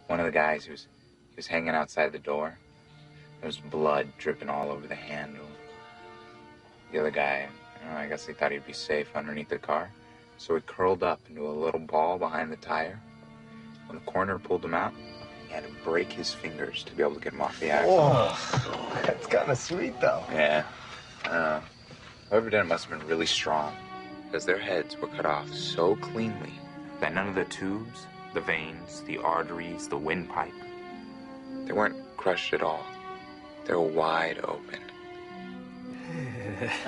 One of the guys he was hanging outside the door. There was blood dripping all over the handle. The other guy, I guess he thought he'd be safe underneath the car. So he curled up into a little ball behind the tire. When the coroner pulled him out, he had to break his fingers to be able to get him off the axle. Oh, that's kind of sweet, though. Yeah. Whoever did it must have been really strong, because their heads were cut off so cleanly that none of the tubes, the veins, the arteries, the windpipe, they weren't crushed at all. They were wide open.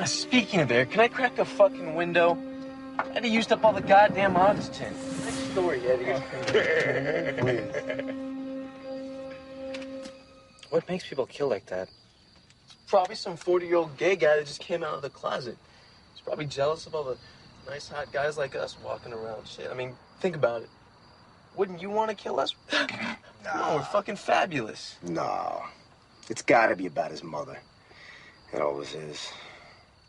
Speaking of air, can I crack a fucking window? Eddie used up all the goddamn oxygen. Next story, Eddie. Please. What makes people kill like that? It's probably some 40-year-old gay guy that just came out of the closet. He's probably jealous of all the nice, hot guys like us walking around. Shit, I mean, think about it. Wouldn't you want to kill us? No, we're fucking fabulous. No. It's gotta be about his mother. It always is.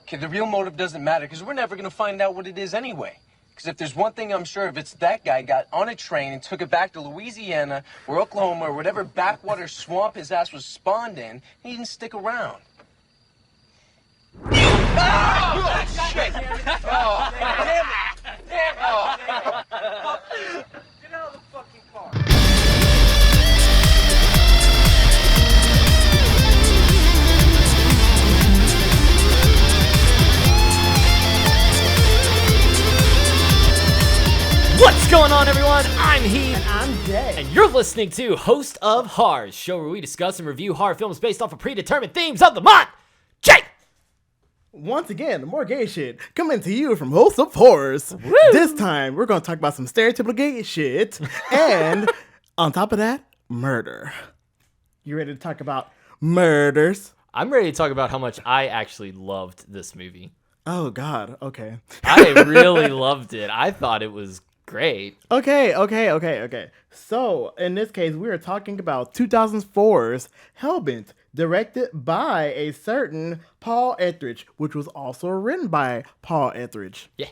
Okay, the real motive doesn't matter, because we're never going to find out what it is anyway. Because if there's one thing I'm sure of, it's that guy got on a train and took it back to Louisiana or Oklahoma or whatever backwater swamp his ass was spawned in, and he didn't stick around. Oh, shit! Oh, damn it! Damn it! Oh. Get out of the fucking car. What's going on, everyone? I'm Heath. And I'm Jay. And you're listening to Host of Horrors, show where we discuss and review horror films based off of predetermined themes of the month. Jay! Once again, more gay shit coming to you from Host of Horrors. Woo! This time, we're going to talk about some stereotypical gay shit. And on top of that, murder. You ready to talk about murders? I'm ready to talk about how much I actually loved this movie. Oh, God. Okay. I really loved it. I thought it was great. Okay. So, in this case, we are talking about 2004's Hellbent, directed by a certain Paul Etheridge, which was also written by Paul Etheridge. Yeah.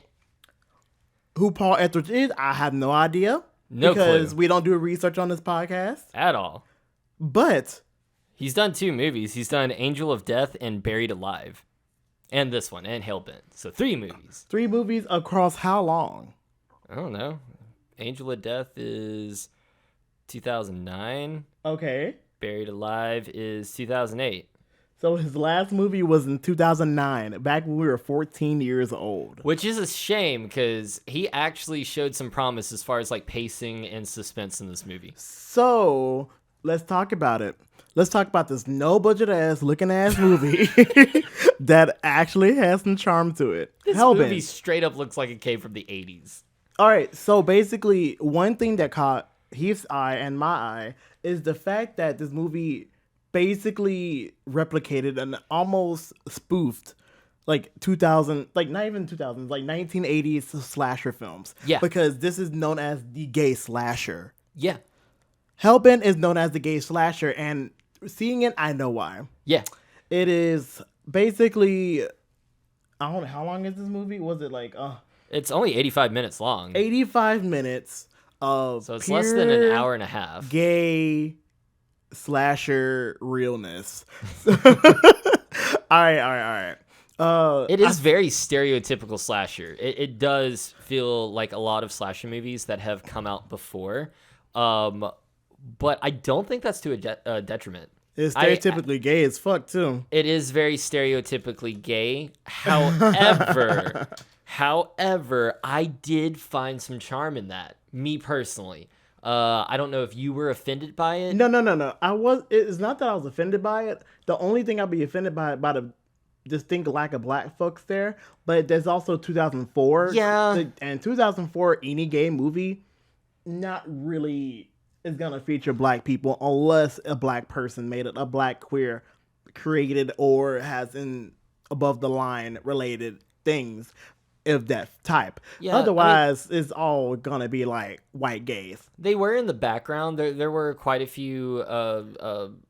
Who Paul Etheridge is, I have no idea. No because clue. we don't do research on this podcast. At all. But He's done 2 movies. He's done Angel of Death and Buried Alive. And this one, and Hellbent. So 3 movies. 3 movies across how long? I don't know. Angel of Death is 2009. Okay. Buried Alive is 2008. So his last movie was in 2009, back when we were 14 years old. Which is a shame, because he actually showed some promise as far as like pacing and suspense in this movie. So, let's talk about it. Let's talk about this no-budget ass, looking ass movie that actually has some charm to it. This Hellbent. movie straight up looks like it came from the 80s. All right, so basically, one thing that caught Heath's eye and my eye is the fact that this movie basically replicated and almost spoofed like 2000, like not even 2000s, like 1980s slasher films. Yeah. Because this is known as the gay slasher. Yeah. Hellbent is known as the gay slasher, and seeing it, I know why. Yeah. It is basically, I don't know, how long is this movie? Was it like It's only 85 minutes long. 85 minutes of So it's less than an hour and a half. Gay slasher realness. All right. It is very stereotypical slasher. It does feel like a lot of slasher movies that have come out before. But I don't think that's to a detriment. It's stereotypically gay as fuck, too. It is very stereotypically gay. However, I did find some charm in that, me personally. I don't know if you were offended by it. No. It's not that I was offended by it. The only thing I'd be offended by the distinct lack of black folks there, but there's also 2004. Yeah. And 2004, any gay movie, not really is gonna feature black people unless a black person made it, a black queer created or has in above the line related things of that type. Yeah, Otherwise, it's all gonna be like white gays. They were in the background. There were quite a few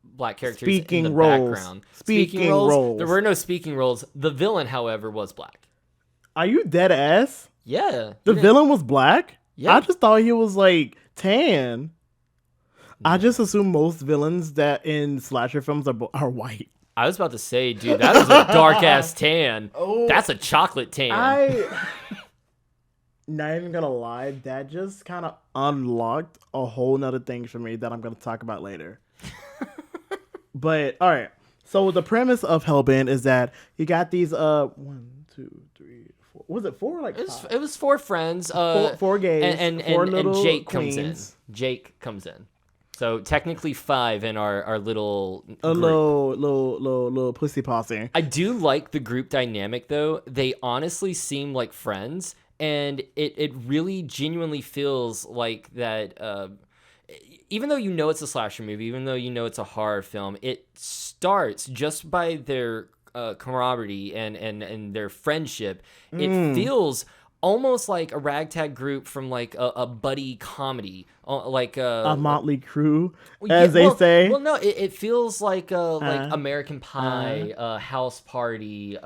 black characters Speaking in the roles. background. Speaking roles. There were no speaking roles. The villain, however, was black. Are you dead ass? Yeah. The villain was black? Yeah. I just thought he was like tan. I just assume most villains that in slasher films are white. I was about to say, dude, that is a dark ass tan. That's a chocolate tan. Not even gonna lie, that just kind of unlocked a whole nother thing for me that I'm gonna talk about later. But all right, so the premise of Hellbent is that you got these 1, 2, 3, 4. Was it 4? Like it was 4 friends. Four gays, and Jake comes in. Jake comes in. So technically 5 in our little group. little pussy posse. I do like the group dynamic though. They honestly seem like friends, and it really genuinely feels like that. Even though you know it's a slasher movie, even though you know it's a horror film, it starts just by their camaraderie and their friendship. It feels almost like a ragtag group from like a buddy comedy, like a Motley Crue, as they say. Well, no, it feels like American Pie, House Party,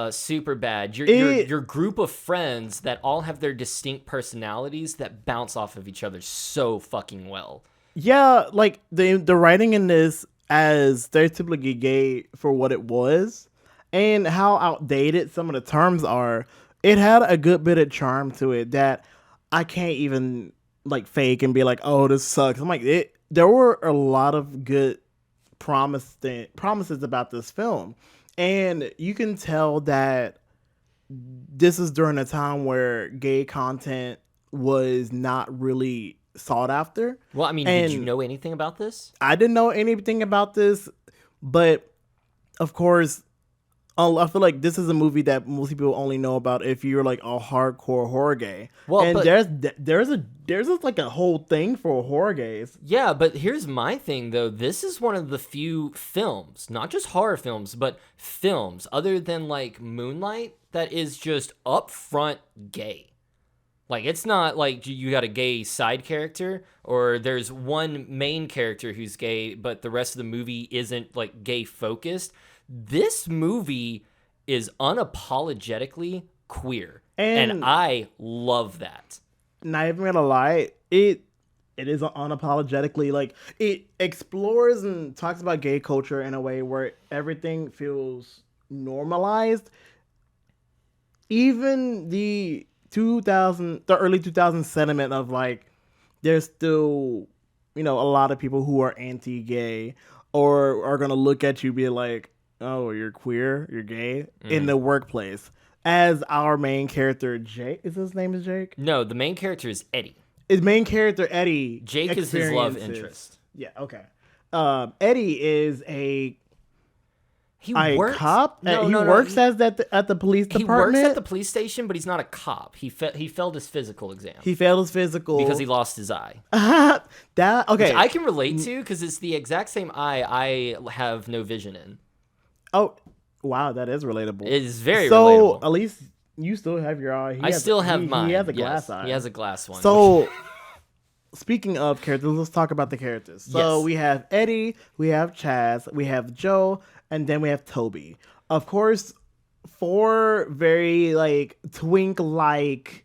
Super Bad. Your group of friends that all have their distinct personalities that bounce off of each other so fucking well. Yeah, like the writing in this as stereotypically gay for what it was, and how outdated some of the terms are. It had a good bit of charm to it that I can't even like fake and be like, oh, this sucks. I'm like, there were a lot of good promises about this film. And you can tell that this is during a time where gay content was not really sought after. Well, I mean, did you know anything about this? I didn't know anything about this, but of course, I feel like this is a movie that most people only know about if you're like a hardcore horror gay. Well, and there's like a whole thing for horror gays. Yeah, but here's my thing though. This is one of the few films, not just horror films, but films other than like Moonlight that is just upfront gay. Like, it's not like you got a gay side character or there's one main character who's gay, but the rest of the movie isn't like gay focused. This movie is unapologetically queer, and I love that. Not even gonna lie, it is unapologetically, like, it explores and talks about gay culture in a way where everything feels normalized. Even the early 2000s sentiment of like, there's still, a lot of people who are anti-gay or are gonna look at you and be like, oh, you're queer, you're gay, in the workplace. As our main character, Jake, is his name is Jake? No, the main character is Eddie. His main character, Eddie. Jake is his love interest. Yeah, okay. Eddie is a cop. No, he works at the police department. He works at the police station, but he's not a cop. He failed his physical exam. He failed his physical because he lost his eye. Okay, which I can relate to because it's the exact same eye I have no vision in. Oh, wow, that is relatable. It is very relatable. So, at least you still have your eye. I still have mine. He has a glass eye. He has a glass one. So, speaking of characters, let's talk about the characters. So, we have Eddie, we have Chaz, we have Joe, and then we have Toby. Of course, 4 very, like, twink-like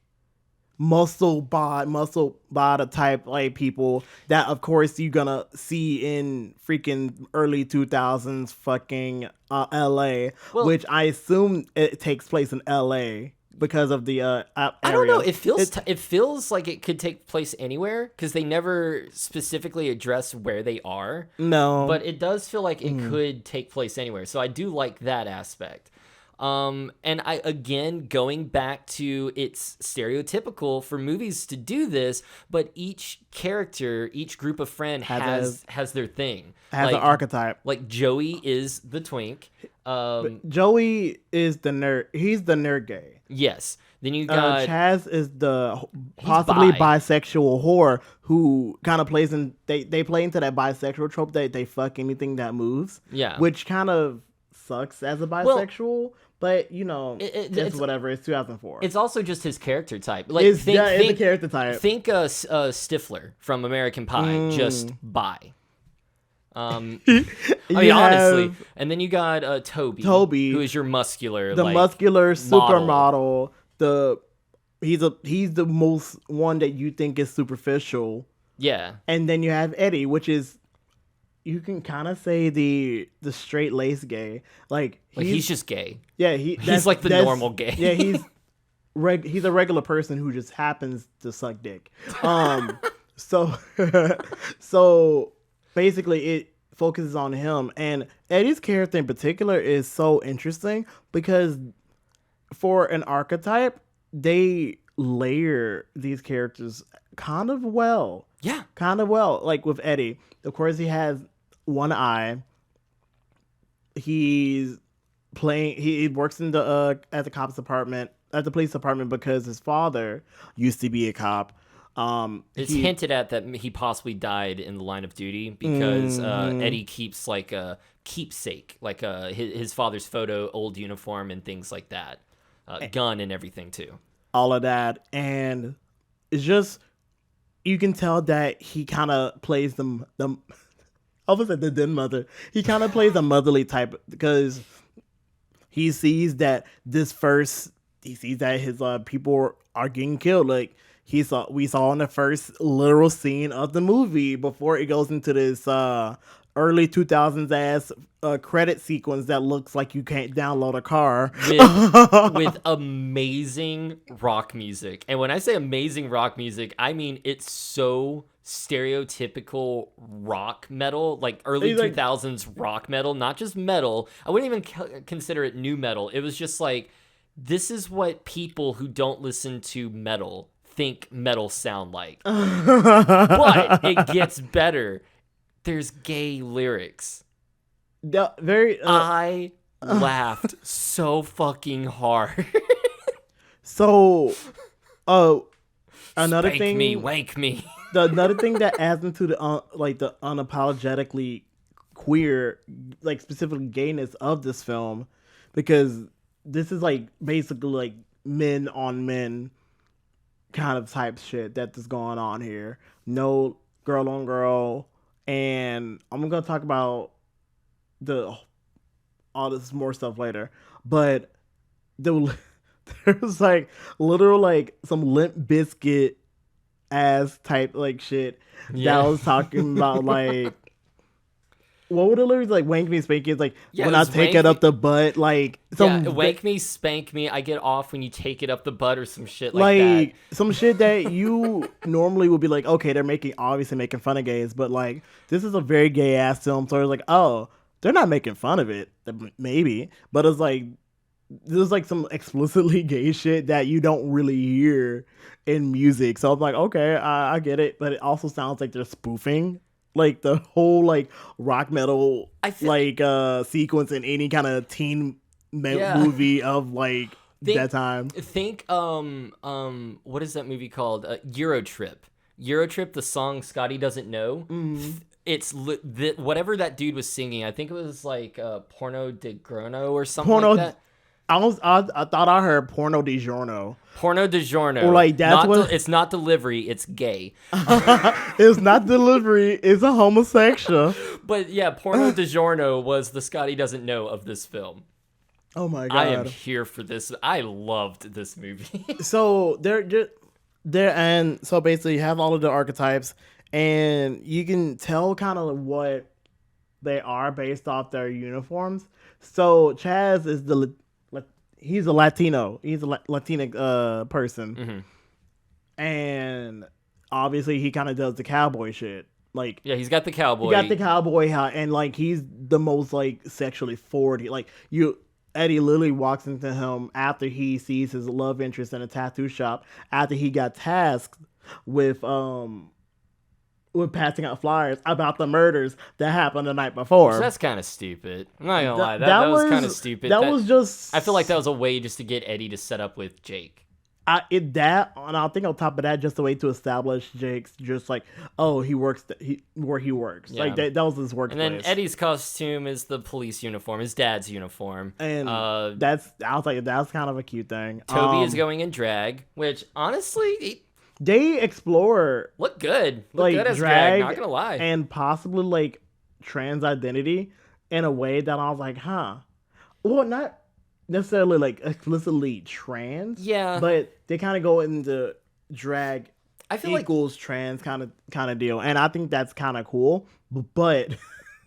muscle bod type like people that of course you're gonna see in freaking early 2000s fucking LA, which I assume it takes place in LA because of the area. I don't know, it feels like it could take place anywhere because they never specifically address where they are. No, but it does feel like it could take place anywhere, so I do like that aspect. And I, again, going back to, it's stereotypical for movies to do this, but each character, each group of friend has their thing. Has an archetype. Like Joey is the twink. Joey is the nerd. He's the nerd gay. Yes. Then you got Chaz is the possibly bisexual whore who kind of plays in. They play into that bisexual trope that they fuck anything that moves. Yeah. Which kind of sucks as a bisexual. But, it's whatever. It's 2004. It's also just his character type. Like, it's a character type. Think Stifler from American Pie, just bi. Honestly. And then you got Toby, who is your muscular, muscular supermodel. He's the most one that you think is superficial. Yeah. And then you have Eddie, which is, you can kind of say the straight lace gay. Like he's just gay. Yeah, he's like the normal gay. Yeah, he's a regular person who just happens to suck dick. So so basically it focuses on him, and Eddie's character in particular is so interesting because for an archetype, they layer these characters kind of well. Yeah. Kind of well. Like with Eddie, of course, he has one eye. He works in the at the police department because his father used to be a cop. It's hinted at that he possibly died in the line of duty because Eddie keeps like a keepsake, like his father's photo, old uniform, and things like that, gun and everything too. All of that, and it's just, you can tell that he kind of plays the I was at the den mother. He kind of plays a motherly type because he sees that his people are getting killed. Like we saw in the first literal scene of the movie before it goes into this early 2000s ass credit sequence that looks like you can't download a car with amazing rock music. And when I say amazing rock music, I mean it's so stereotypical rock metal, like early 2000s rock metal, not just metal. I wouldn't even consider it new metal. It was just like, this is what people who don't listen to metal think metal sound like. But it gets better. There's gay lyrics. I laughed so fucking hard. So, another Spank thing, me, wank me. Another thing that adds into the the unapologetically queer, like specifically gayness of this film, because this is like basically like men on men kind of type shit that is going on here. No girl on girl. And I'm gonna talk about all this more stuff later, but there's like literal like some Limp Bizkit ass type like shit that was talking about like, what were the lyrics, like wank me, spank me, it's like when I take it up the butt, like wank me, spank me, I get off when you take it up the butt, or some shit like that. Some shit that you normally would be like, okay, they're obviously making fun of gays, but like this is a very gay ass film, so it's like, oh, they're not making fun of it, maybe, but it's like there's like some explicitly gay shit that you don't really hear in music. So I'm like, okay, I get it, but it also sounds like they're spoofing like the whole like rock metal sequence in any kind of teen movie of like that time. Think what is that movie called? Eurotrip. Eurotrip, the song Scotty Doesn't Know. Mm-hmm. It's whatever that dude was singing. I think it was like Porno de Grono or something like that. I thought I heard Porno di Giorno. Porno di Giorno. Or like that's it's not delivery, it's gay. It's not delivery, it's a homosexual. But yeah, Porno di Giorno was the Scotty Doesn't Know of this film. Oh my god. I am here for this. I loved this movie. So and so basically you have all of the archetypes, and you can tell kind of what they are based off their uniforms. So Chaz is he's a Latino. He's a Latina person. Mm-hmm. And obviously he kind of does the cowboy shit. Like, yeah, he's got the cowboy. He got the cowboy hat, and like he's the most like sexually forward. Like Eddie literally walks into him after he sees his love interest in a tattoo shop after he got tasked with passing out flyers about the murders that happened the night before. So that's kind of stupid. I'm not gonna lie. That was kind of stupid. That was just... I feel like that was a way just to get Eddie to set up with Jake. And I think on top of that, just a way to establish Jake's just like, oh, he works where he works. Yeah. Like that was his workplace. And then Eddie's costume is the police uniform, his dad's uniform. And I was like, that's kind of a cute thing. Toby is going in drag, which honestly... They explore look good like good as drag, not gonna lie, and possibly like trans identity in a way that I was like, well, not necessarily like explicitly trans, yeah, but they kind of go into drag I feel like equals trans kind of deal, and I think that's kind of cool. But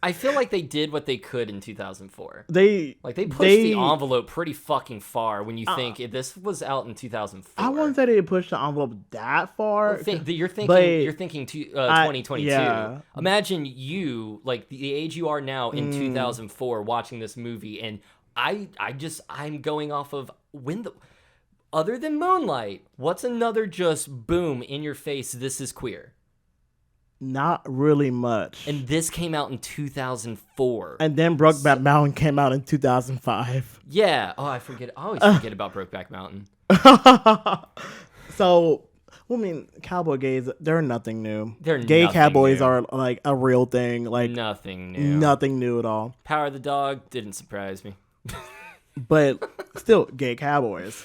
I feel like they did what they could in 2004. they Pushed the envelope pretty fucking far when you think if this was out in 2004. I wouldn't say they pushed the envelope that far. You're thinking 2022. Yeah. Imagine you, like the age you are now in 2004, watching this movie, and I'm going off of other than Moonlight, what's another just boom in your face, this is queer? Not really much. And this came out in 2004. And then Brokeback Mountain came out in 2005. Yeah. Oh, I always forget about Brokeback Mountain. So, I mean, cowboy gays, they're nothing new. Gay cowboys new. are like a real thing. Like Nothing new. Nothing new at all. Power of the Dog didn't surprise me. But still, gay cowboys.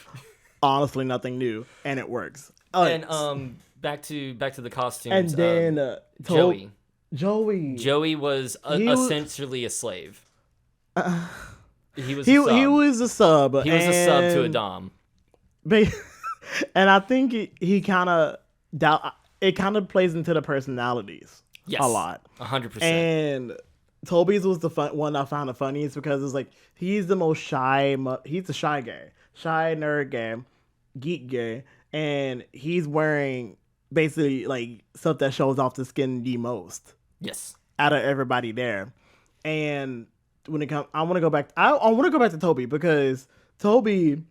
Honestly, nothing new. And it works. And back to the costumes. And then Joey was essentially a slave. He was a sub. He was a sub to a dom. And I think he kind of it kind of plays into the personalities a lot. 100%. And Toby's was the one I found the funniest because it's like he's the most shy. He's the shy nerd gay, geek gay, and he's wearing basically like stuff that shows off the skin the most. Yes. Out of everybody there, and when it comes, I want to go back. I want to go back to Toby because Toby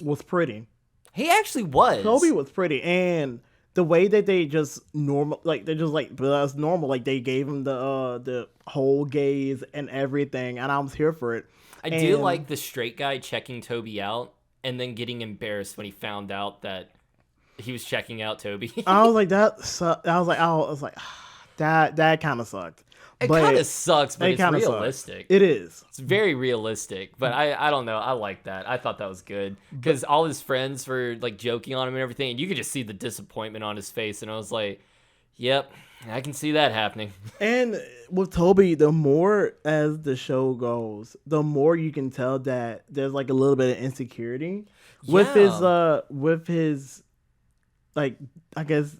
was pretty. He actually was. Toby was pretty, and the way that they just normal, like they just like that's normal. Like they gave him the whole gaze and everything, and I was here for it. I do like the straight guy checking Toby out and then getting embarrassed when he found out that he was checking out Toby. I was like that kind of sucked. It kind of sucks, but it's realistic. It is. It's very realistic, but I don't know. I like that. I thought that was good because all his friends were like joking on him and everything, and you could just see the disappointment on his face. And I was like, "Yep, I can see that happening." And with Toby, the more as the show goes, the more you can tell that there's like a little bit of insecurity with his like I guess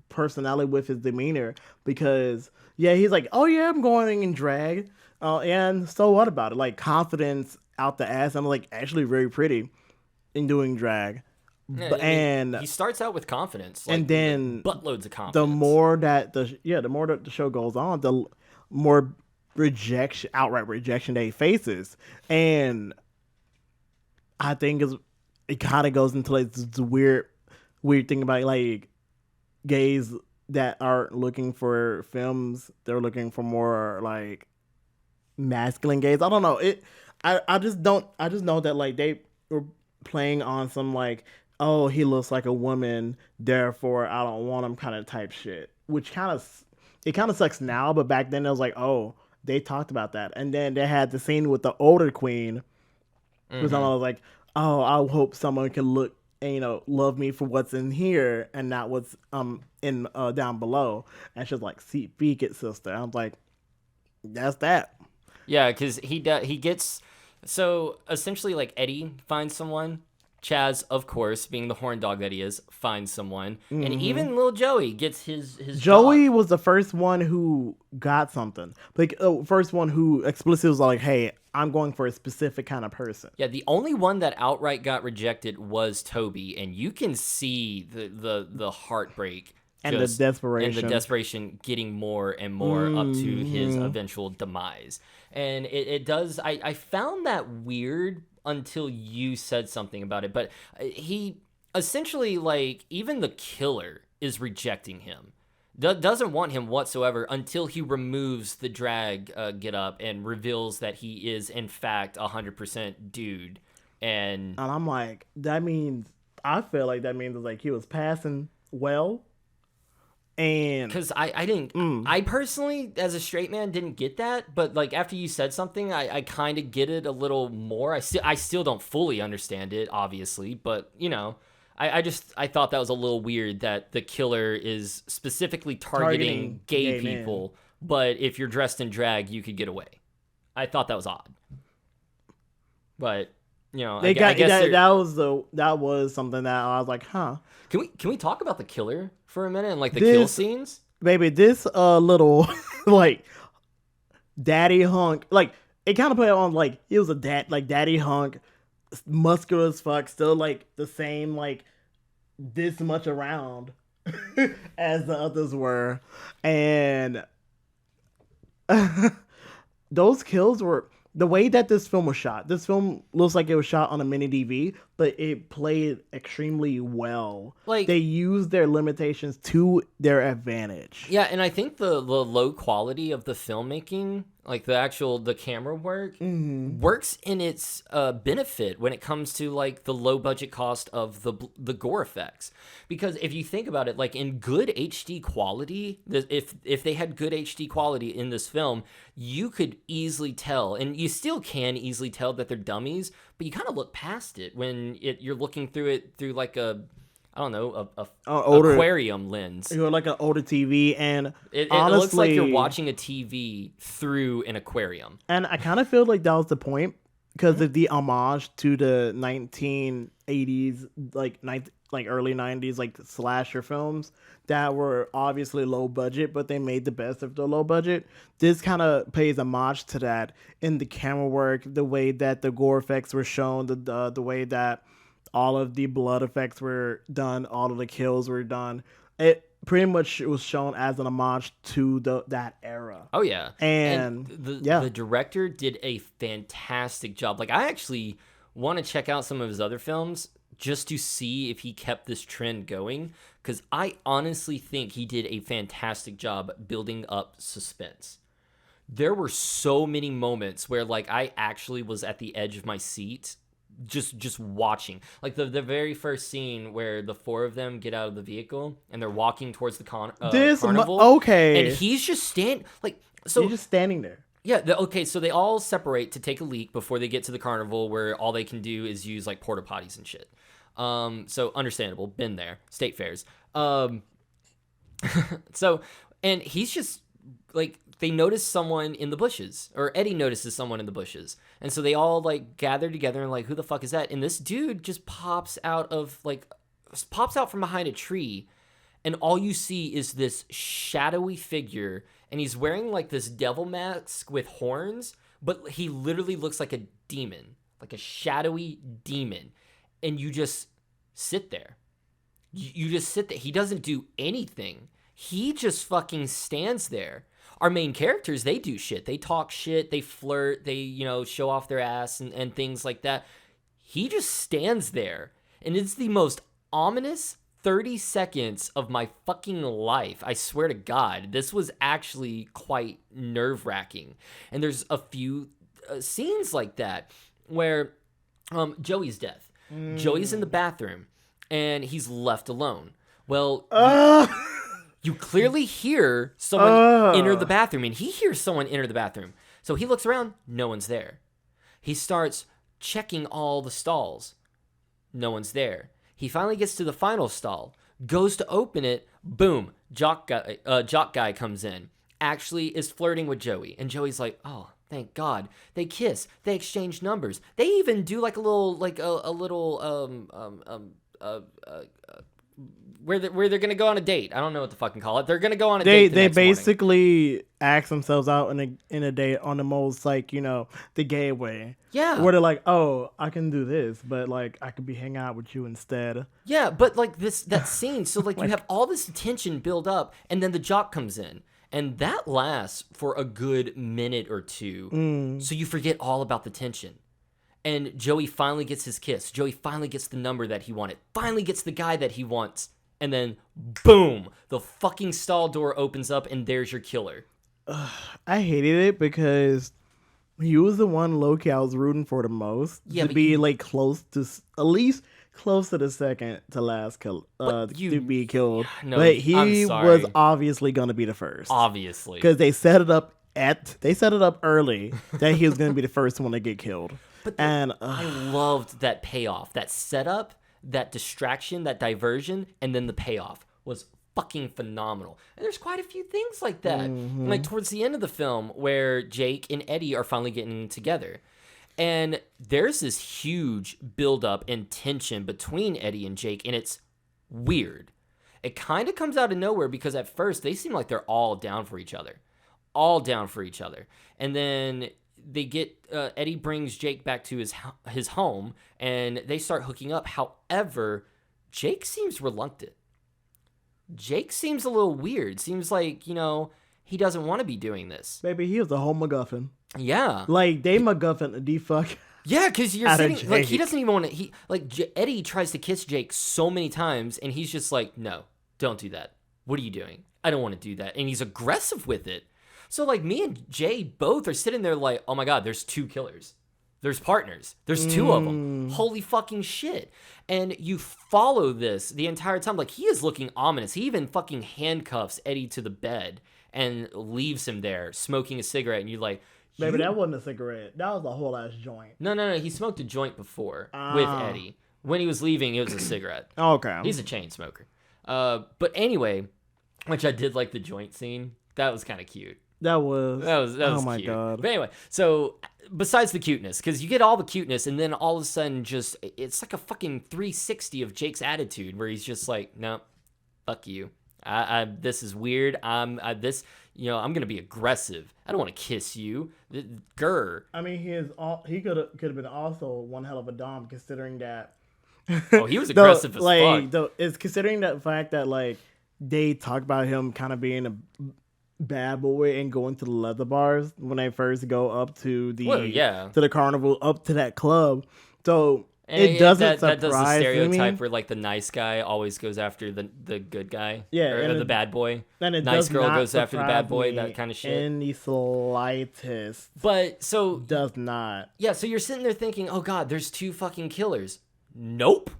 personality, with his demeanor, because he's like, oh yeah, I'm going in drag, and so what about it? Like confidence out the ass. I'm like actually very pretty in doing drag, and he starts out with confidence, and then buttloads of confidence. The more that the show goes on, the more outright rejection that he faces, and I think it kind of goes into like this weird thing about like gays that aren't looking for films. They're looking for more like masculine gays. I don't know. I just know that like they were playing on some like, oh, he looks like a woman, therefore I don't want him kind of type shit. Which kind of sucks now, but back then it was like, oh, they talked about that. And then they had the scene with the older queen. Because I was like, oh, I hope someone can look and love me for what's in here and not what's in down below. And she's like, speak it, sister. I'm like, that's that. Yeah, because he gets, so essentially like Eddie finds someone, Chaz, of course, being the horn dog that he is, finds someone, and even little Joey gets his Joey dog. was the first one who got something, like first one who explicitly was like, hey, I'm going for a specific kind of person. Yeah, the only one that outright got rejected was Toby, and you can see the heartbreak and the desperation getting more and more up to his eventual demise. And it does. I found that weird until you said something about it, but he essentially, like, even the killer is rejecting him. Doesn't want him whatsoever until he removes the drag get up and reveals that he is in fact 100% dude. And I'm like, I feel like that means like he was passing well. And because I didn't, I personally, as a straight man, didn't get that, but like after you said something, I kind of get it a little more. I still don't fully understand it, obviously, but I thought that was a little weird that the killer is specifically targeting gay people, but if you're dressed in drag, you could get away. I thought that was odd. But I guess that was something that I was like, huh. Can we talk about the killer for a minute and like the kill scenes? Baby, this little like daddy hunk, like it kind of played on like he was a daddy hunk, muscular as fuck, still like the same like this much around as the others were, and those kills were the way that this film was shot. This film looks like it was shot on a mini DV, but it played extremely well. Like, they used their limitations to their advantage. Yeah, and I think the low quality of the filmmaking, like the camera work, works in its benefit when it comes to like the low budget cost of the gore effects. Because if you think about it, like in good HD quality, if they had good HD quality in this film, you could easily tell, and you still can easily tell that they're dummies, but you kind of look past it when you're looking through it through like a aquarium lens. You're like an older TV, and it honestly, looks like you're watching a TV through an aquarium. And I kind of feel like that was the point because of the homage to the 1980s, like early 90s, like slasher films that were obviously low budget, but they made the best of the low budget. This kind of pays homage to that in the camera work, the way that the gore effects were shown, the way that all of the blood effects were done, all of the kills were done. It pretty much was shown as an homage to that era. Oh yeah, and the director did a fantastic job. Like I actually want to check out some of his other films just to see if he kept this trend going, because I honestly think he did a fantastic job building up suspense. There were so many moments where like I actually was at the edge of my seat just watching, like the very first scene where the four of them get out of the vehicle and they're walking towards the carnival. Okay, and he's just he's just standing there. Yeah, okay, so they all separate to take a leak before they get to the carnival, where all they can do is use like porta potties and shit. So understandable, been there, state fairs. So, and he's just like, they notice someone in the bushes, or Eddie notices someone in the bushes, and so they all like gather together and like, who the fuck is that? And this dude just pops out from behind a tree, and all you see is this shadowy figure, and he's wearing like this devil mask with horns, but he literally looks like a demon, like a shadowy demon, and you just sit there. You just sit there. He doesn't do anything. He just fucking stands there. Our main characters, they do shit. They talk shit. They flirt. They, show off their ass and things like that. He just stands there. And it's the most ominous 30 seconds of my fucking life. I swear to God, this was actually quite nerve-wracking. And there's a few scenes like that where Joey's death. Joey's in the bathroom and he's left alone. Well, you clearly hear someone enter the bathroom, and he hears someone enter the bathroom. So he looks around, no one's there. He starts checking all the stalls. No one's there. He finally gets to the final stall, goes to open it, boom, jock guy comes in, actually is flirting with Joey, and Joey's like, oh, thank God. They kiss, they exchange numbers. They even do like a little where they're gonna go on a date. I don't know what to fucking call it. They're gonna go on a date. They basically ask themselves out in a date on the most like the gay way. Yeah. Where they're like, oh, I can do this, but like I could be hanging out with you instead. Yeah, but like that scene. So like you have all this tension build up, and then the jock comes in, and that lasts for a good minute or two. So you forget all about the tension. And Joey finally gets his kiss. Joey finally gets the number that he wanted. Finally gets the guy that he wants. And then, boom, the fucking stall door opens up, and there's your killer. I hated it because he was the one low-key I was rooting for the most. Yeah, to be like close to, at least close to the second to last kill, to be killed. No, but he sorry. was obviously going to be the first. Obviously. Because they set it up early that he was going to be the first one to get killed. But I loved that payoff, that setup, that distraction, that diversion, and then the payoff was fucking phenomenal. And there's quite a few things like that. Like towards the end of the film where Jake and Eddie are finally getting together. And there's this huge buildup and tension between Eddie and Jake, and it's weird. It kind of comes out of nowhere because at first they seem like they're all down for each other. All down for each other. And then they get, Eddie brings Jake back to his home, and they start hooking up. However, Jake seems reluctant. Jake seems a little weird. Seems like, he doesn't want to be doing this. Baby, he was a whole MacGuffin. Yeah. Like, they MacGuffin the fuck. Yeah, because you're Out of sitting, like, he Jake. doesn't even want to, Eddie tries to kiss Jake so many times, and he's just like, no, don't do that. What are you doing? I don't want to do that. And he's aggressive with it. So, like, me and Jay both are sitting there like, oh my God, there's 2 killers. There's partners. There's 2 of them. Holy fucking shit. And you follow this the entire time. Like, he is looking ominous. He even fucking handcuffs Eddie to the bed and leaves him there smoking a cigarette. And you're like, Baby, that wasn't a cigarette. That was a whole ass joint. No. He smoked a joint before with Eddie. When he was leaving, it was a cigarette. Okay. He's a chain smoker. But anyway, which I did like the joint scene. That was kind of cute. That was Oh my cute. God. But anyway, so besides the cuteness, because you get all the cuteness, and then all of a sudden, just it's like a fucking 360 of Jake's attitude, where he's just like, no, fuck you. This is weird. I'm gonna be aggressive. I don't want to kiss you. Grr. I mean, he could have been also one hell of a dom, considering that. Oh, he was aggressive as fuck. It's considering that fact that like they talk about him kind of being a bad boy and going to the leather bars when they first go up to the carnival, up to that club. So it doesn't surprise that does the stereotype me. where like the nice guy always goes after the good guy, Yeah, or the bad boy. And it Nice does girl not goes after the bad boy, surprise me that kind of shit. in the slightest. But so Does not. yeah, so you're sitting there thinking, oh God, there's 2 fucking killers. Nope.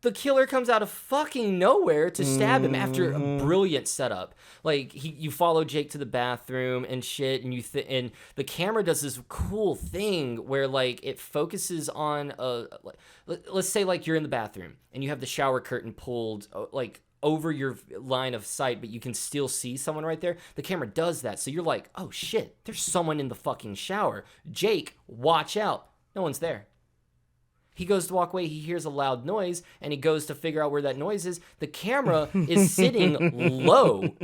The killer comes out of fucking nowhere to stab him after a brilliant setup. Like, you follow Jake to the bathroom and shit, and and the camera does this cool thing where, like, it focuses on, let's say, like, you're in the bathroom, and you have the shower curtain pulled, like, over your line of sight, but you can still see someone right there. The camera does that, so you're like, oh shit, there's someone in the fucking shower. Jake, watch out. No one's there. He goes to walk away, he hears a loud noise, and he goes to figure out where that noise is. The camera is sitting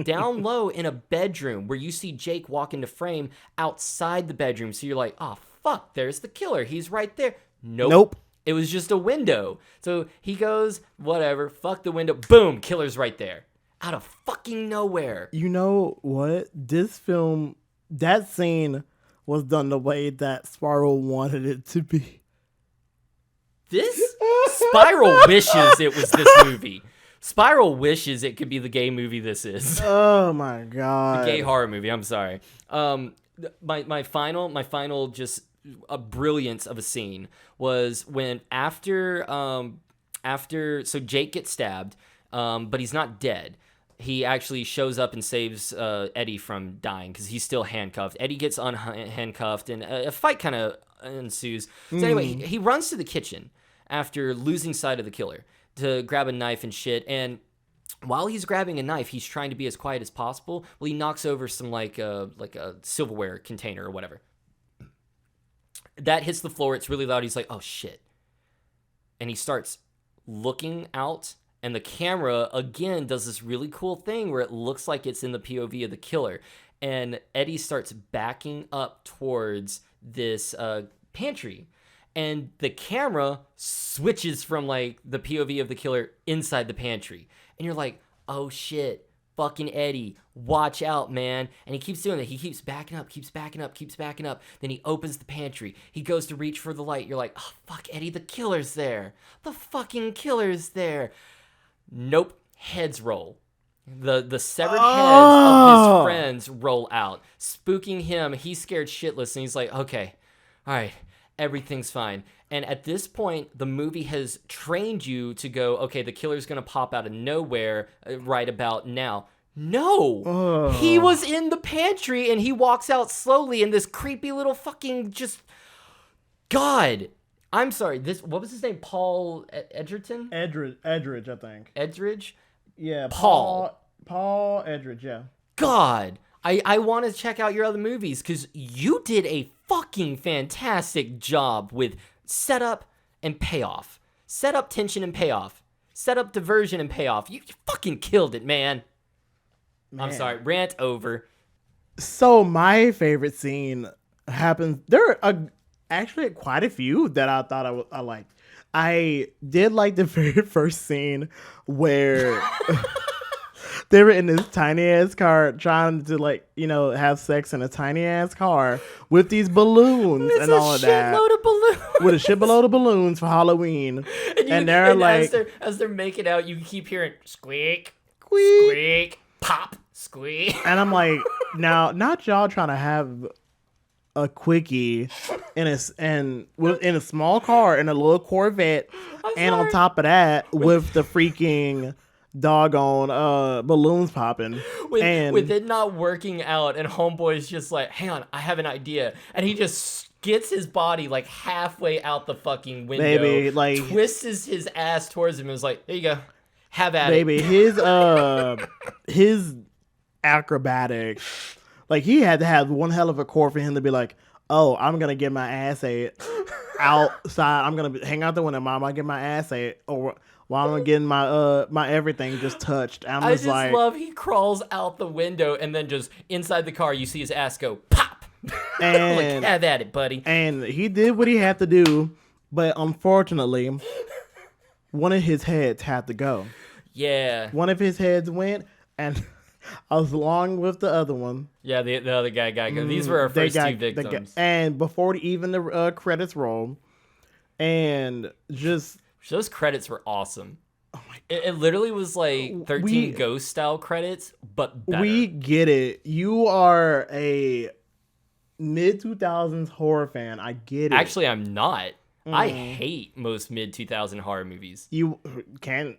down low in a bedroom where you see Jake walk into frame outside the bedroom. So you're like, oh, fuck, there's the killer. He's right there. Nope. It was just a window. So he goes, whatever, fuck the window. Boom, killer's right there. Out of fucking nowhere. You know what? This film, that scene was done the way that Spiral wanted it to be. This Spiral wishes it was this movie. Spiral wishes it could be the gay movie this is. Oh my God. The gay horror movie. I'm sorry. My final just a brilliance of a scene was when after so Jake gets stabbed, but he's not dead. He actually shows up and saves Eddie from dying because he's still handcuffed. Eddie gets unhandcuffed, and a fight kind of ensues. So anyway, he runs to the kitchen after losing sight of the killer to grab a knife and shit. And while he's grabbing a knife, he's trying to be as quiet as possible. Well, he knocks over some like a silverware container or whatever. That hits the floor. It's really loud. He's like, oh shit. And he starts looking out, and the camera again does this really cool thing where it looks like it's in the POV of the killer. And Eddie starts backing up towards this pantry. And the camera switches from like the POV of the killer inside the pantry. And you're like, oh shit, fucking Eddie, watch out, man. And he keeps doing that. He keeps backing up. Then he opens the pantry. He goes to reach for the light. You're like, oh, fuck, Eddie, the killer's there. The fucking killer's there. Nope, heads roll. The severed heads of his friends roll out, spooking him. He's scared shitless, and he's like, okay, all right, everything's fine. And at this point, the movie has trained you to go, okay, the killer's going to pop out of nowhere right about now. No! He was in the pantry, and he walks out slowly, and this creepy little fucking just... God! I'm sorry, what was his name? Paul Edgerton? Edridge, I think. Edridge? Yeah, Paul Edridge, yeah. God! I want to check out your other movies, because you did a fucking fantastic job with setup and payoff. Setup, tension, and payoff. Setup, diversion, and payoff. You fucking killed it, man. I'm sorry. Rant over. So my favorite scene happens. There are actually quite a few that I thought I liked. I did like the very first scene where they were in this tiny ass car trying to have sex in a tiny ass car with these balloons and all of that. With a shitload of balloons. With a shitload of balloons for Halloween. And they're like, as they're making out, you keep hearing squeak, squeak, squeak, pop, squeak. And I'm like, now, not y'all trying to have a quickie in a small car in a little Corvette, and on top of that with the freaking doggone balloons popping, with it not working out, and homeboy's just like, hang on, I have an idea, and he just gets his body like halfway out the fucking window, baby, like twists his ass towards him and is like, there you go, have at baby, it. his acrobatics, like he had to have one hell of a core for him to be like, oh, I'm gonna get my ass ate outside, I'm gonna hang out the window, mom, I get my ass ate, or while I'm getting my everything just touched. I just love he crawls out the window and then just inside the car you see his ass go pop. And like, have at it, buddy. And he did what he had to do, but unfortunately, one of his heads had to go. Yeah. One of his heads went, and I was along with the other one. Yeah, the other guy got go. These were our first two victims. And before even the credits roll, and just... Those credits were awesome. Oh my God. It literally was like 13 Ghost style credits, but better. We get it. You are a mid-2000s horror fan. I get it. Actually, I'm not. I hate most mid-2000 horror movies. You could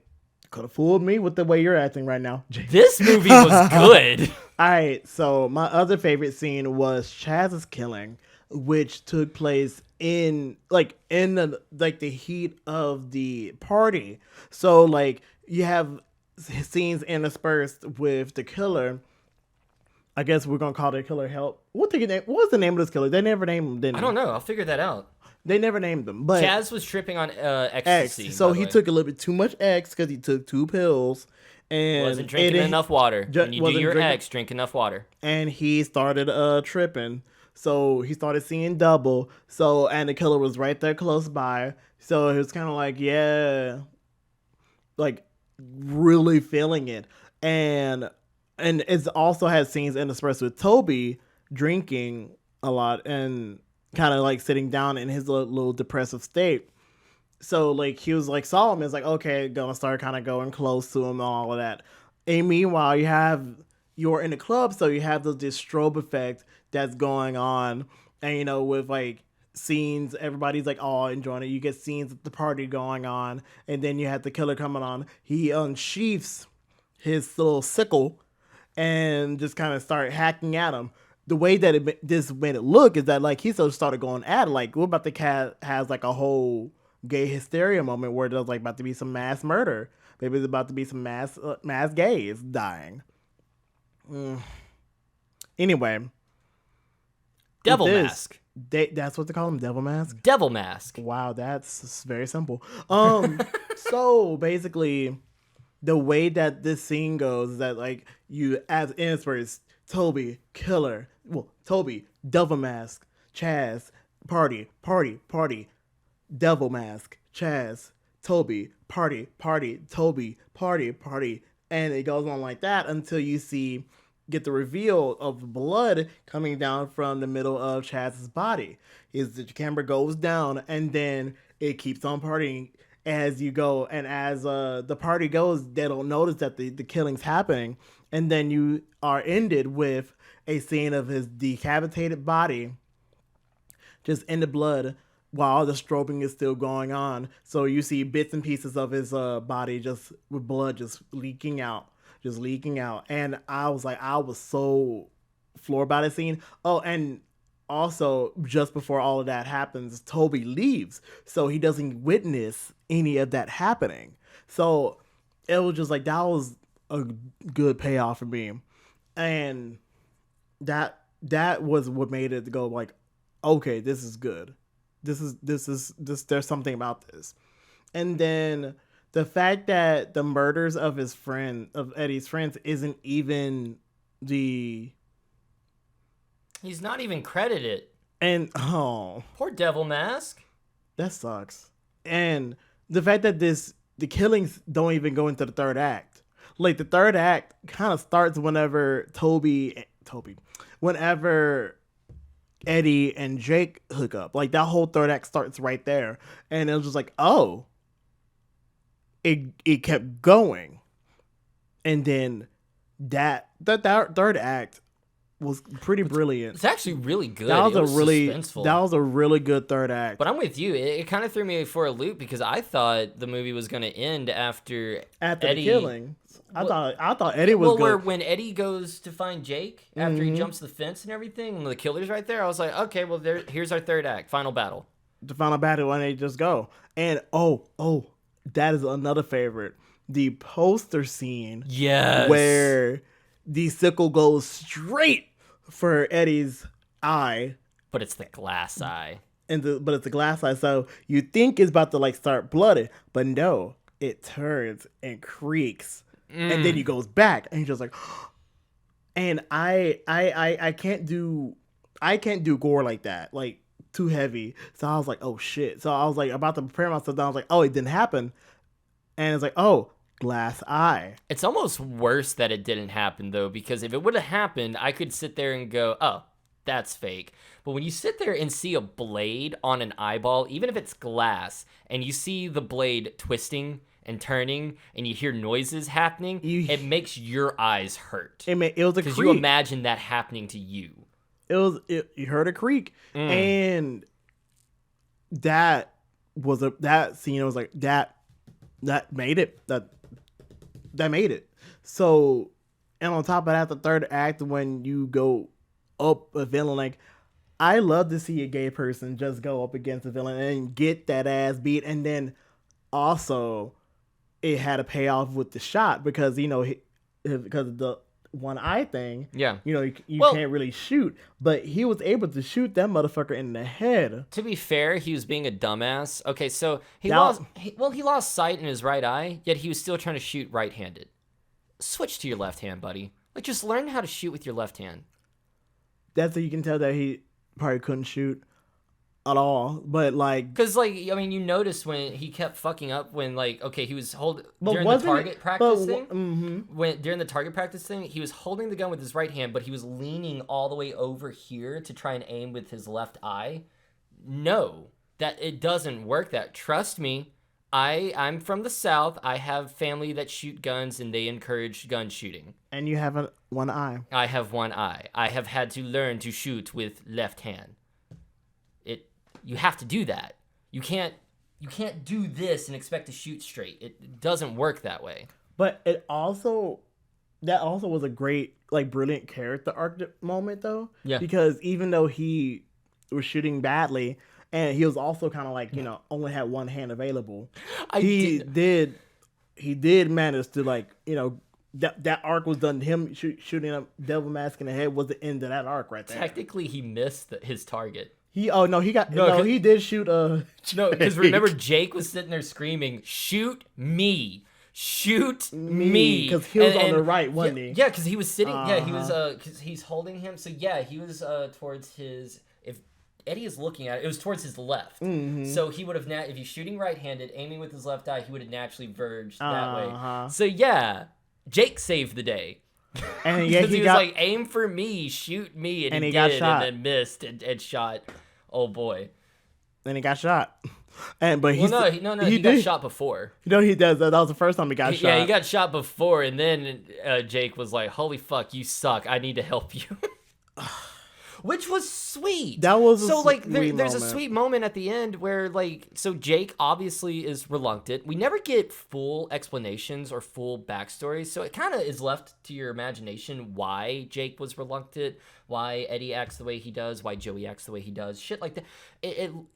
have fooled me with the way you're acting right now. This movie was good. All right, so my other favorite scene was Chaz's killing, which took place in the heat of the party. So like you have scenes interspersed with the killer. I guess we're gonna call the killer What was the name of this killer? They never named him, didn't they? I don't know. I'll figure that out. They never named them, but Chaz was tripping on ecstasy. So he took a little bit too much X because he took 2 pills and wasn't drinking enough water. When you do your X, drink enough water. And he started tripping. So he started seeing double. So, and the killer was right there close by. So it was kind of like, yeah, like really feeling it. And it also had scenes interspersed with Toby drinking a lot and kind of like sitting down in his little depressive state. So like he was like, saw him, it's like, okay, gonna start kind of going close to him and all of that. And meanwhile, you're in the club, so you have this strobe effect that's going on, and with like scenes, everybody's like all enjoying it. You get scenes at the party going on, and then you have the killer coming on. He unsheaths his little sickle and just kind of start hacking at him. The way that this made it look is that like he sort of started going at it, like we're about to has like a whole gay hysteria moment where there's like about to be some mass murder. Maybe there's about to be some mass gays dying. Anyway, Devil Mask. That's what they call him, Devil Mask? Devil Mask. Wow, that's very simple. So basically, the way that this scene goes is that like you as inserts Toby, killer. Well, Toby, Devil Mask, Chaz, party, Devil Mask, Chaz, Toby, party, Toby, party. And it goes on like that until you get the reveal of blood coming down from the middle of Chaz's body. The camera goes down and then it keeps on partying as you go. And as the party goes, they don't notice that the killing's happening. And then you are ended with a scene of his decapitated body just in the blood while the strobing is still going on. So you see bits and pieces of his body just with blood just leaking out. And I was so floored by the scene. Oh, and also just before all of that happens, Toby leaves. So he doesn't witness any of that happening. So it was just like, that was a good payoff for me. And that was what made it go like okay, this is good. This. There's something about this. And then the fact that the murders of Eddie's friends, isn't even the He's not even credited. and oh, Poor Devil Mask. that sucks. And the fact that the killings don't even go into the third act. Like the third act kind of starts whenever whenever Eddie and Jake hook up. Like that whole third act starts right there, and it was just like, oh, it kept going, and then that third act was pretty brilliant. It's actually really good. That was It a really suspenseful. that was a really good third act. But I'm with you. It kind of threw me for a loop because I thought the movie was going to end after After Eddie. the killing, I Well- thought Eddie was Well, good. when Eddie goes to find Jake after he jumps the fence and everything, and the killer's right there, I was like, okay, well, here's our third act, final battle. The final battle when they just go. And oh, that is another favorite. The poster scene Yes. where the sickle goes straight for Eddie's eye, But it's the glass eye. but it's a glass eye, so you think it's about to like start blooded, but no, it turns and creaks, and then he goes back, and he's just like, and I can't do gore like that, like too heavy. So I was like, oh shit. So I was like about to prepare myself down. I was like, oh, it didn't happen, and it's like, oh, glass eye. It's almost worse that it didn't happen, though, because if it would have happened, I could sit there and go, oh, that's fake. But when you sit there and see a blade on an eyeball, even if it's glass, and you see the blade twisting and turning, and you hear noises happening, it makes your eyes hurt. It was a Because creak. you imagine that happening to you. You heard a creak, and that scene. It was like that made it. That made it. So, and on top of that, the third act, when you go up a villain, like, I love to see a gay person just go up against a villain and get that ass beat, and then also it had a payoff with the shot because because of the one eye thing. Yeah. You Well- can't really shoot, but he was able to shoot that motherfucker in the head. To be fair, he was being a dumbass. Okay, so he That- lost sight in his right eye, yet he was still trying to shoot right-handed. Switch to your left hand, buddy. Like, just learn how to shoot with your left hand. That's how you can tell that he probably couldn't shoot at all. But like, Because, like, I mean, you noticed when he kept fucking up when, like, okay, he was during the wasn't target it- practice but- thing. During the target practice thing, he was holding the gun with his right hand, but he was leaning all the way over here to try and aim with his left eye. No, that it doesn't work. That trust me. I'm from the South. I have family that shoot guns, and they encourage gun shooting. and you have one eye. I have one eye. I have had to learn to shoot with left hand. You have to do that. You can't do this and expect to shoot straight. It doesn't work that way. But that also was a great, like, brilliant character arc moment, though. Yeah. Because even though he was shooting badly, and he was also kind of like, only had one hand available, he did manage to, like, that arc was done. Him shooting a Devil Mask in the head was the end of that arc right there. Technically, he missed his target. He did shoot No, because remember, Jake was sitting there screaming, "Shoot me! Shoot me!" because he was on the right, wasn't he? Yeah, because he was sitting. Yeah, he was. Because he's holding him. So yeah, he was towards his. If Eddie is looking at it, it was towards his left. Mm-hmm. So he would have if he's shooting right-handed, aiming with his left eye, he would have naturally verged that Uh-huh. way. So yeah, Jake saved the day. And yeah, Because he was got like, aim for me, shoot me, and he got did, shot. and then missed and shot. Oh boy. and he got shot. But Well, he got did. shot before. He does. That was the first time he got shot. Yeah, he got shot before, and then Jake was like, "Holy fuck, you suck! I need to help you," which was sweet. That was a so like sweet there's a moment. sweet moment at the end where like so Jake obviously is reluctant. We never get full explanations or full backstory, so it kind of is left to your imagination why Jake was reluctant, why Eddie acts the way he does, why Joey acts the way he does, shit like that.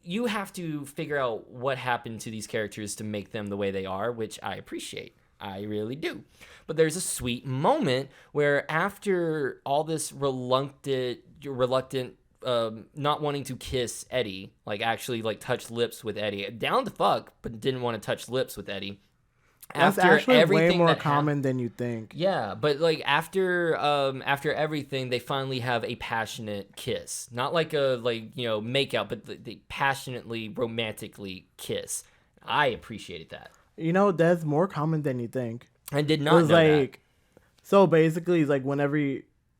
You have to figure out what happened to these characters to make them the way they are, which I appreciate. I really do. But there's a sweet moment where after all this reluctant not wanting to kiss Eddie, like actually like touch lips with Eddie, down to fuck, but didn't want to touch lips with Eddie. That's After actually way everything more that common than you think. Yeah, but like after everything, they finally have a passionate kiss, not like a make out, but they passionately, romantically kiss. I appreciated that. That's more common than you think. I did not know that. So basically, it's like whenever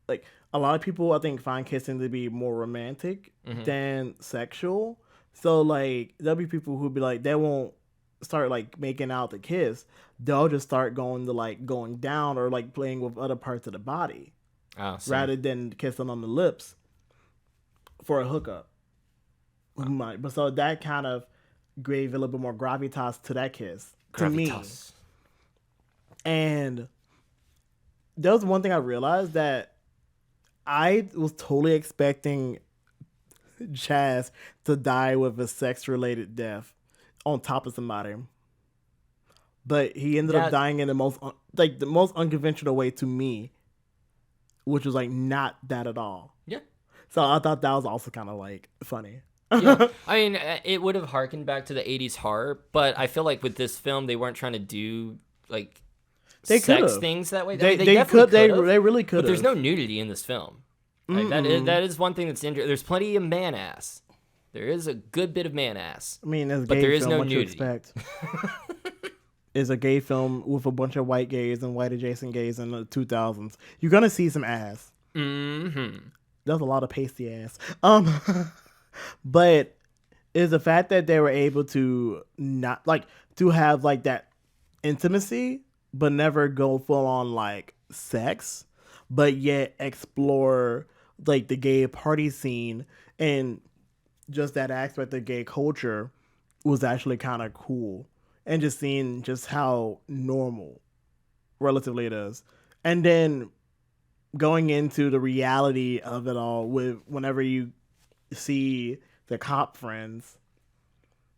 like a lot of people, I think, find kissing to be more romantic than sexual. So like there'll be people who be like, they won't start like making out the kiss. They'll just start going down or like playing with other parts of the body rather than kissing on the lips for a hookup. But so that kind of gave a little bit more gravitas to that kiss to me. And there was one thing I realized, that I was totally expecting Chaz to die with a sex-related death on top of somebody, but he ended up dying in the most unconventional way to me, which was like not that at all. Yeah. So I thought that was also kind of like funny. Yeah. I mean, it would have harkened back to the 80s horror, but I feel like with this film they weren't trying to do like sex things that way. They really could. But there's no nudity in this film. Like, that is one thing that's interesting. There's plenty of man ass. There is a good bit of man ass. I mean, as a but gay there is film, no what nudity. you expect is a gay film with a bunch of white gays and white adjacent gays in the 2000s. You're gonna see some ass. Mm-hmm. There's a lot of pasty ass. But it's the fact that they were able to not like to have like that intimacy, but never go full on like sex, but yet explore like the gay party scene, and just that aspect of gay culture was actually kind of cool. And just seeing just how normal relatively it is. And then going into the reality of it all with whenever you see the cop friends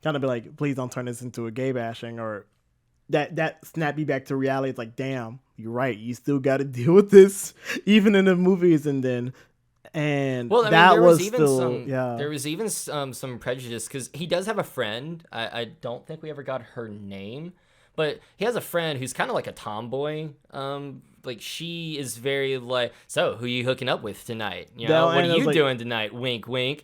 kind of be like, please don't turn this into a gay bashing, or that snap you back to reality. It's like, damn, you're right. You still got to deal with this even in the movies. And well, I mean, that there was even still, there was even some prejudice because he does have a friend. I don't think we ever got her name, but he has a friend who's kind of like a tomboy. Like she is very like, so who you hooking up with tonight? What are you doing tonight? Wink, wink.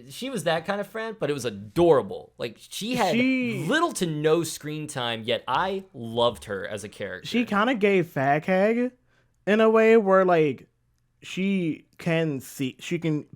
She was that kind of friend, but it was adorable. Like she had little to no screen time, yet I loved her as a character. She kind of gave fag hag in a way where like she can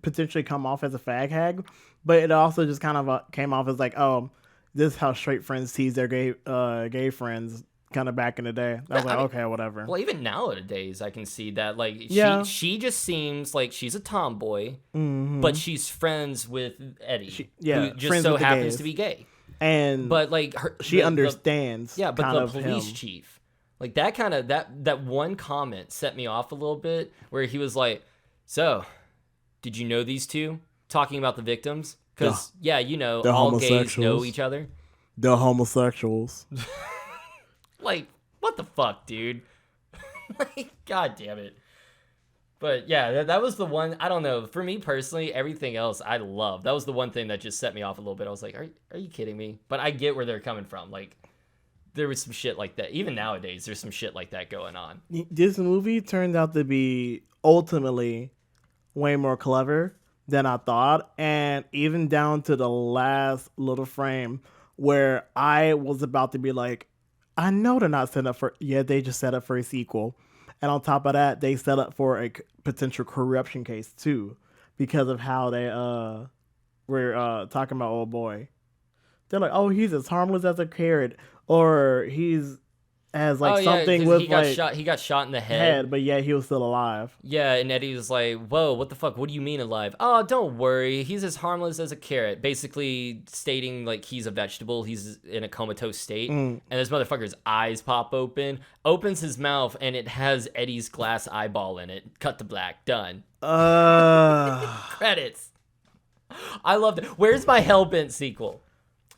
potentially come off as a fag hag, but it also just kind of came off as like, oh, this is how straight friends tease their gay friends. Kind of back in the day, I was like, okay, whatever. Well, even nowadays, I can see that. Like, she just seems like she's a tomboy, but she's friends with Eddie, who just so happens to be gay. But like she understands. But the police chief, like that one comment set me off a little bit, where he was like, "So, did you know these two talking about the victims? Because all gays know each other. They're homosexuals." Like, what the fuck, dude? Like, god damn it. But yeah, that was the one. I don't know. For me personally, everything else I love. That was the one thing that just set me off a little bit. I was like, are you kidding me? But I get where they're coming from. Like, there was some shit like that. Even nowadays, there's some shit like that going on. This movie turned out to be ultimately way more clever than I thought. And even down to the last little frame where I was about to be like, I know they're not set up for... Yeah, they just set up for a sequel. And on top of that, they set up for a potential corruption case, too. Because of how they were talking about old boy. They're like, oh, he's as harmless as a carrot. Or he's as like something with he got shot in the head. But yeah, he was still alive. Yeah, and Eddie was like, whoa, what the fuck? What do you mean alive? Oh, don't worry. He's as harmless as a carrot. Basically stating like he's a vegetable. He's in a comatose state. And this motherfucker's eyes pop open, opens his mouth, and it has Eddie's glass eyeball in it. Cut to black. Done. Credits. I loved it. Where's my Hellbent sequel?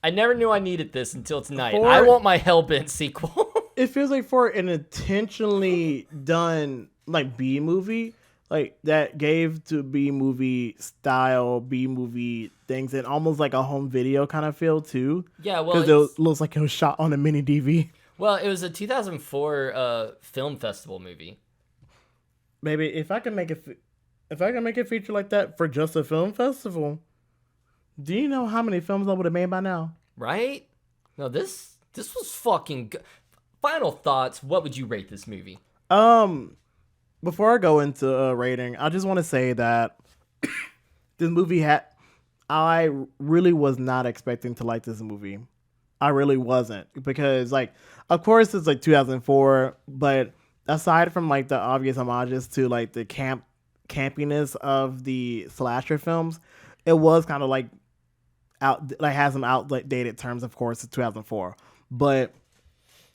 I never knew I needed this until tonight. I want my Hellbent sequel. It feels like for an intentionally done like B movie, like that gave to B movie style, B movie things, and almost like a home video kind of feel too. Yeah, well, Because it looks like it was shot on a mini DV. well, it was a 2004 film festival movie. Maybe if I can make a feature like that for just a film festival, do you know how many films I would have made by now? Right? No, this was fucking good. Final thoughts. What would you rate this movie? Before I go into a rating, I just want to say that this movie I really was not expecting to like this movie. I really wasn't, because like, of course it's like 2004, but aside from like the obvious homages to like the campiness of the slasher films, it was kind of like has some outdated terms. Of course, it's 2004, but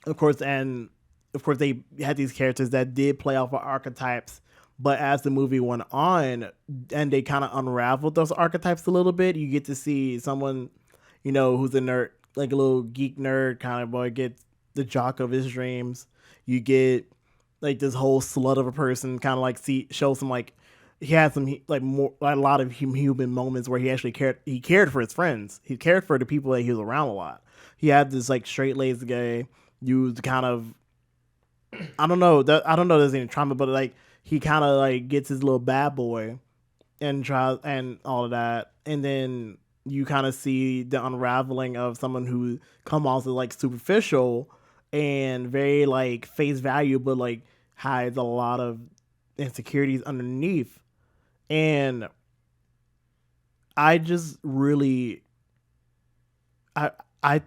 of course, they had these characters that did play off of archetypes. But as the movie went on and they kind of unraveled those archetypes a little bit, you get to see someone, who's a nerd, like a little geek nerd kind of boy, get the jock of his dreams. You get like this whole slut of a person, kind of like show some like he had some like a lot of human moments where he actually cared. He cared for his friends. He cared for the people that he was around a lot. He had this like straight laced guy. You kind of, I don't know. There's any trauma, but like he kind of like gets his little bad boy and tries and all of that, and then you kind of see the unraveling of someone who come off as like superficial and very like face value, but like hides a lot of insecurities underneath. And I just really, I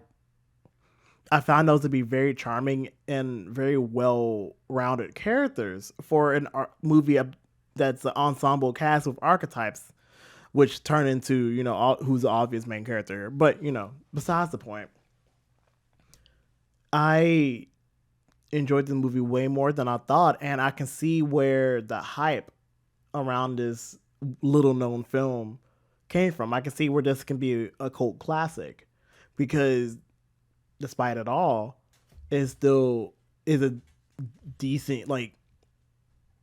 found those to be very charming and very well-rounded characters for a movie that's an ensemble cast with archetypes, which turn into, who's the obvious main character. But, besides the point, I enjoyed the movie way more than I thought, and I can see where the hype around this little-known film came from. I can see where this can be a cult classic, because despite it all, it still is a decent, like,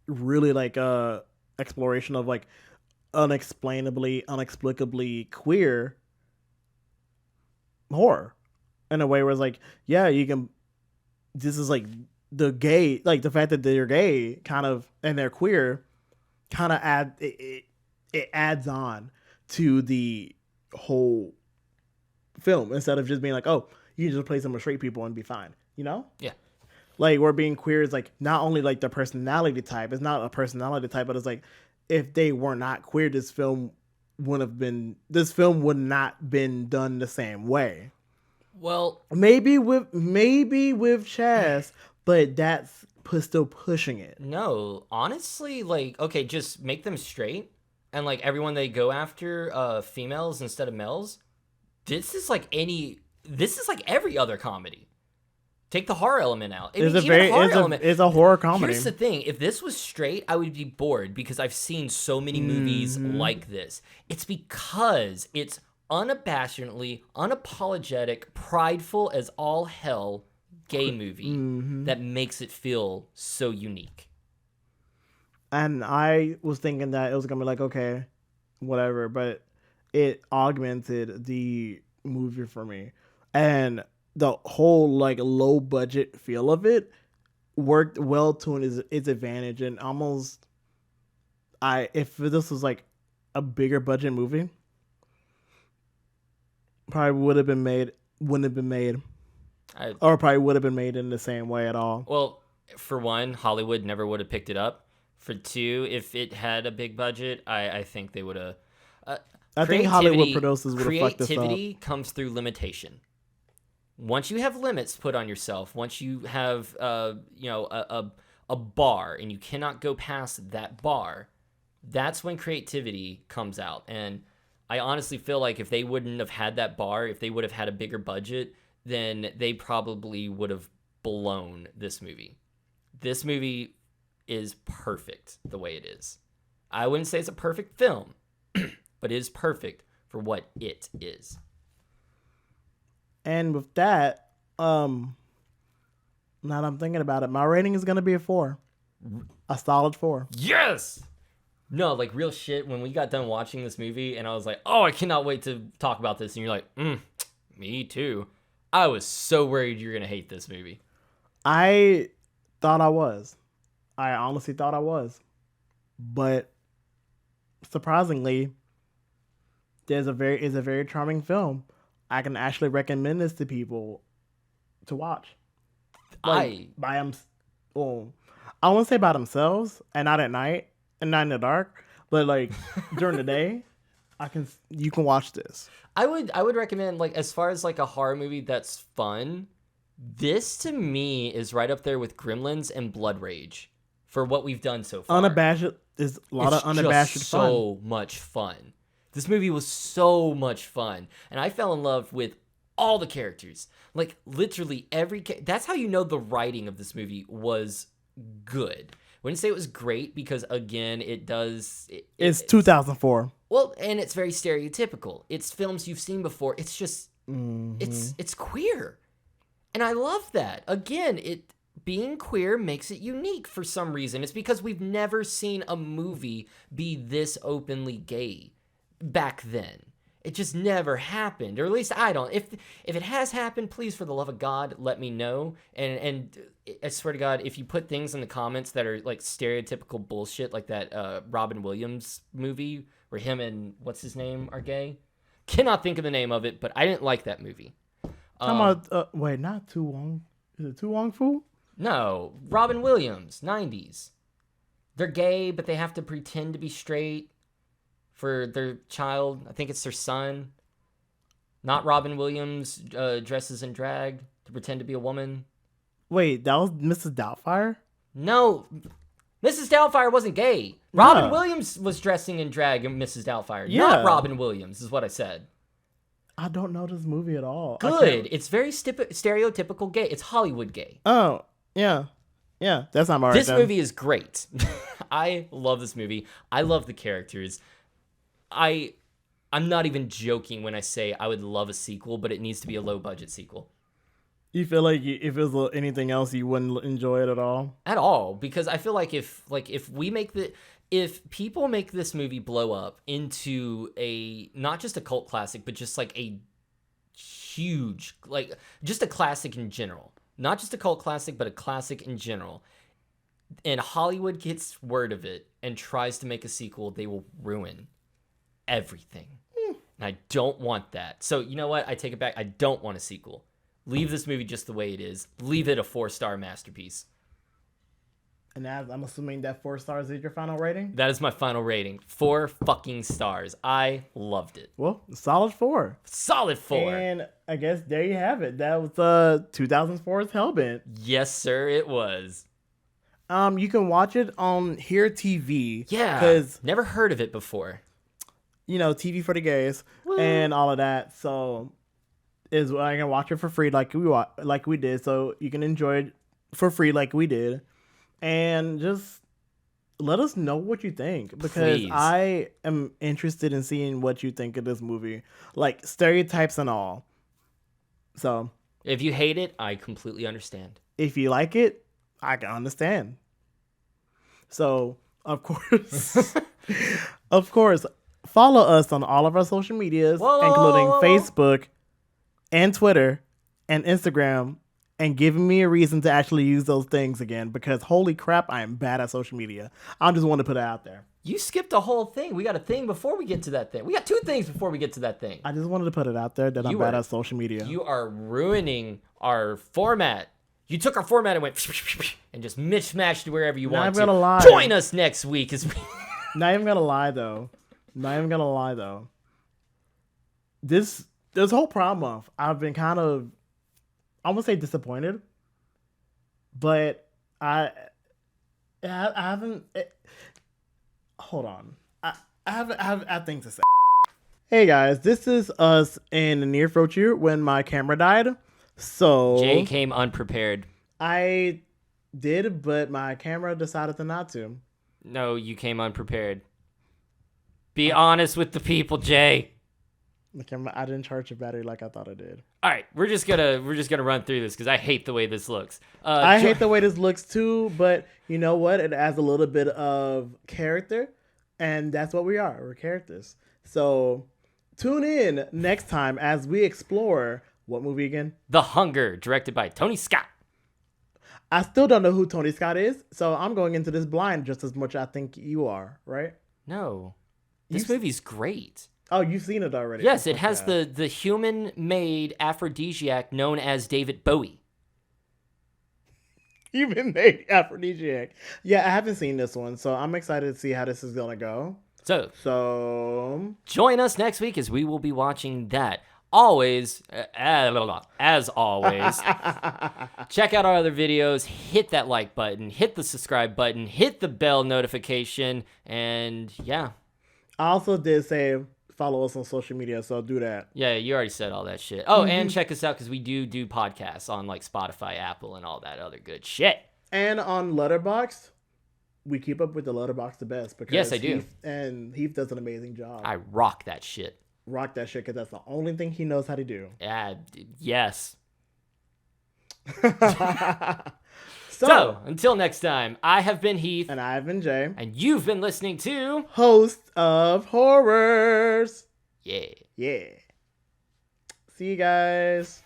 really like exploration of like inexplicably queer horror in a way where it's like, yeah, you can. This is like the gay, like the fact that they're gay, kind of, and they're queer, kind of it adds on to the whole film instead of just being like, oh, you can just play some straight people and be fine, Yeah. Like, where being queer is like not only like the personality type, it's not a personality type, but it's like if they were not queer, this film would not been done the same way. Well, maybe with Chaz, but that's still pushing it. no, honestly, like, okay, just make them straight, and like everyone they go after, females instead of males. This is like every other comedy. Take the horror element out. It's a horror comedy. Here's the thing. If this was straight, I would be bored because I've seen so many movies like this. It's because it's unabashedly, unapologetic, prideful as all hell gay movie that makes it feel so unique. And I was thinking that it was going to be like, okay, whatever, but it augmented the movie for me. And the whole like low budget feel of it worked well to its advantage, and almost if this was like a bigger budget movie, probably wouldn't have been made or probably would have been made in the same way at all. Well, for one, Hollywood never would have picked it up. For two, if it had a big budget, I think they would have. I think Hollywood producers would have fucked this up. Creativity comes through limitation. Once you have limits put on yourself, once you have a bar and you cannot go past that bar, that's when creativity comes out. And I honestly feel like if they wouldn't have had that bar, if they would have had a bigger budget, then they probably would have blown this movie. This movie is perfect the way it is. I wouldn't say it's a perfect film, but it is perfect for what it is. And with that, now that I'm thinking about it, my rating is going to be a 4. A solid 4. Yes! No, like real shit. When we got done watching this movie, and I was like, "Oh, I cannot wait to talk about this," and you're like, "Me too." I was so worried you're gonna hate this movie. I thought I was. I honestly thought I was. But surprisingly, it's a very charming film. I can actually recommend this to people to watch. Like, well, I won't say by themselves and not at night and not in the dark, but like during the day, you can watch this. I would recommend, like, as far as like a horror movie that's fun, this to me is right up there with Gremlins and Blood Rage for what we've done so far. Unabashed is a lot of unabashed just fun. So much fun. This movie was so much fun, and I fell in love with all the characters. Like literally that's how you know the writing of this movie was good. I wouldn't say it was great because again, it's 2004. Well, and it's very stereotypical. It's films you've seen before. It's just it's queer. And I love that. Again, being queer makes it unique for some reason. It's because we've never seen a movie be this openly gay back then. It just never happened, or at least I don't. If it has happened, please, for the love of God, let me know. And I swear to God, if you put things in the comments that are like stereotypical bullshit, like that Robin Williams movie where him and what's his name are gay, cannot think of the name of it, but I didn't like that movie. Wait, not Tu Wong. Is it Tu Wong Fu? No, Robin Williams, 90s. They're gay, but they have to pretend to be straight for their child. I think it's their son. Not Robin Williams dresses in drag to pretend to be a woman. Wait, that was Mrs. Doubtfire? No, Mrs. Doubtfire wasn't gay. Robin Williams was dressing in drag in Mrs. Doubtfire. Yeah. Not Robin Williams, is what I said. I don't know this movie at all. Good. It's very stereotypical gay. It's Hollywood gay. Oh, yeah. Yeah, that's not alright. This movie is great. I love this movie. I love the characters. I'm not even joking when I say I would love a sequel, but it needs to be a low-budget sequel. You feel like if it was anything else, you wouldn't enjoy it at all? At all, because I feel like if people make this movie blow up into a not just a cult classic, but just like a huge, like just a classic in general, not just a cult classic, but a classic in general, and Hollywood gets word of it and tries to make a sequel, they will ruin everything. And I don't want that. So you know what? I take it back. I don't want a sequel. Leave this movie just the way it is. Leave it a 4-star masterpiece. And I'm assuming that 4 stars is your final rating? That is my final rating. 4 fucking stars. I loved it. Well, solid 4. Solid 4. And I guess there you have it. That was 2004's Hellbent. Yes, sir, it was. You can watch it on Here TV. Yeah, because never heard of it before. You know, TV for the gays. Woo. And all of that. So I can watch it for free like we did. So you can enjoy it for free like we did. And just let us know what you think, because Please. I am interested in seeing what you think of this movie, like stereotypes and all. So if you hate it, I completely understand. If you like it, I can understand. So of course, follow us on all of our social medias, including Facebook and Twitter and Instagram. And giving me a reason to actually use those things again, because holy crap, I am bad at social media. I just want to put it out there. You skipped a whole thing. We got a thing before we get to that thing. We got 2 things before we get to that thing. I just wanted to put it out there that I'm bad at social media. You are ruining our format. You took our format and went and just mismatched wherever you want to. Not even gonna lie. Join us next week. Not even gonna lie though. This whole Pride Month, I've been kind of, I won't say disappointed, but I haven't. Hold on, I have things to say. Hey guys, this is us in the near future when my camera died. So Jay came unprepared. I did, but my camera decided to not to. No, you came unprepared. Be honest with the people, Jay. The camera, I didn't charge the battery like I thought I did. All right, we're just gonna run through this because I hate the way this looks. I hate the way this looks too, but you know what? It adds a little bit of character And that's what we are. We're characters. So tune in next time as we explore what movie again? The Hunger, directed by Tony Scott. I still don't know who Tony Scott is, so I'm going into this blind just as much I think you are, right? No. This movie's great. Oh, you've seen it already. Yes, it has the human-made aphrodisiac known as David Bowie. Human-made aphrodisiac. Yeah, I haven't seen this one, so I'm excited to see how this is going to go. So join us next week as we will be watching that. Always, as always, check out our other videos, hit that like button, hit the subscribe button, hit the bell notification, and yeah. I also did say follow us on social media, so do that. Yeah, you already said all that shit. Oh, and check us out because we do podcasts on like Spotify, Apple, and all that other good shit. And on Letterboxd, we keep up with the Letterboxd the best. Because yes, I do. Heath does an amazing job. I rock that shit. Rock that shit because that's the only thing he knows how to do. Yes. So, until next time, I have been Heath. And I have been Jay. And you've been listening to Host of Horrors. Yeah. Yeah. See you guys.